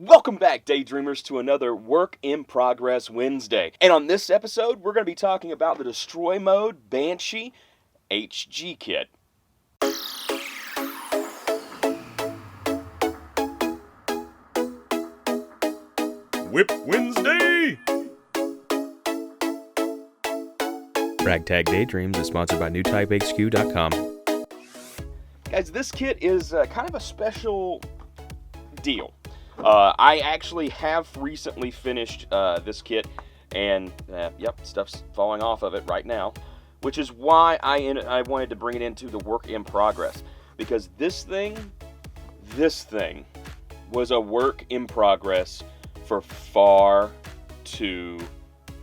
Welcome back, Daydreamers, to another Work in Progress Wednesday. And on this episode, we're going to be talking about the Destroy Mode Banshee HG kit. WIP Wednesday! Ragtag Daydreams is sponsored by NewTypeHQ.com. Guys, this kit is kind of a special deal. I actually have recently finished this kit, and yep, stuff's falling off of it right now, which is why I wanted to bring it into the work in progress, because this thing was a work in progress for far too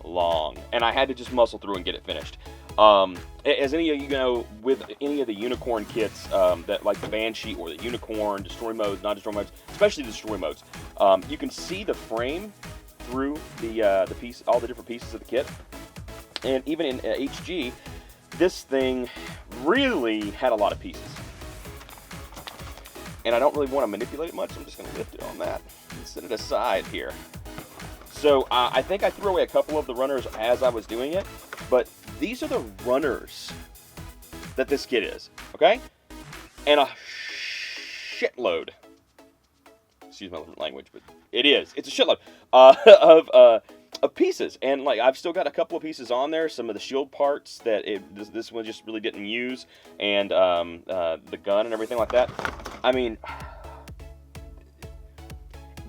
long, and I had to just muscle through and get it finished. As any of you know, with any of the unicorn kits, that like the Banshee or the unicorn, destroy modes, non-destroy modes, especially the destroy modes, you can see the frame through the piece, all the different pieces of the kit. And even in HG, this thing really had a lot of pieces. And I don't really want to manipulate it much, so I'm just going to lift it on that and set it aside here. So I think I threw away a couple of the runners as I was doing it, but these are the runners that this kit is, okay? And a shitload, excuse my language, but it's a shitload of pieces. And like, I've still got a couple of pieces on there, some of the shield parts that this one just really didn't use, and the gun and everything like that. I mean,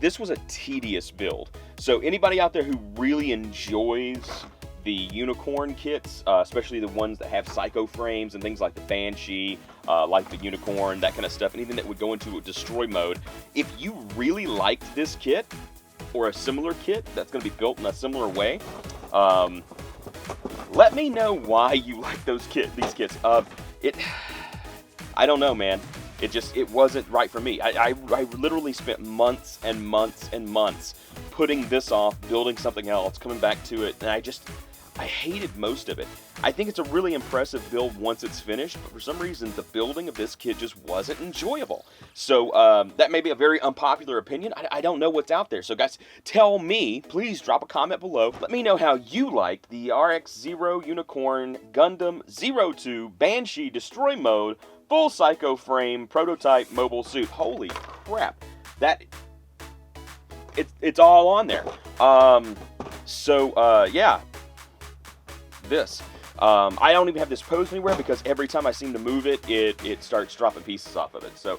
this was a tedious build. So anybody out there who really enjoys the unicorn kits, especially the ones that have psycho frames and things like the Banshee, like the unicorn, that kind of stuff, anything that would go into a destroy mode, if you really liked this kit or a similar kit that's going to be built in a similar way, let me know why you like these kits. I don't know, man. It wasn't right for me. I literally spent months and months and months putting this off, building something else, coming back to it, and I hated most of it. I think it's a really impressive build once it's finished, but for some reason, the building of this kit just wasn't enjoyable. So that may be a very unpopular opinion. I don't know what's out there. So guys, tell me, please drop a comment below. Let me know how you liked the RX-0 Unicorn Gundam 02 Banshee Destroy Mode Full Psycho Frame Prototype Mobile Suit. Holy crap. It's all on there. Yeah. This. I don't even have this posed anywhere because every time I seem to move it, it starts dropping pieces off of it. So,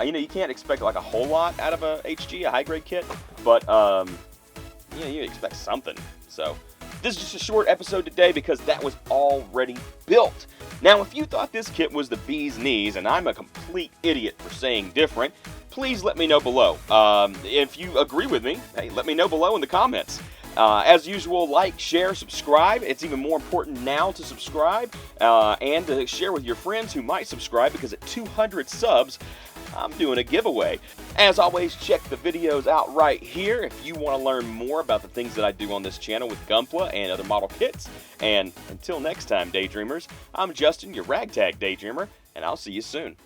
you can't expect like a whole lot out of a HG, a high-grade kit, but, you expect something. So, this is just a short episode today because that was already built. Now, if you thought this kit was the bee's knees, and I'm a complete idiot for saying different, please let me know below. If you agree with me, hey, let me know below in the comments. As usual, like, share, subscribe. It's even more important now to subscribe and to share with your friends who might subscribe, because at 200 subs, I'm doing a giveaway. As always, check the videos out right here if you want to learn more about the things that I do on this channel with Gunpla and other model kits. And until next time, Daydreamers, I'm Justin, your Ragtag Daydreamer, and I'll see you soon.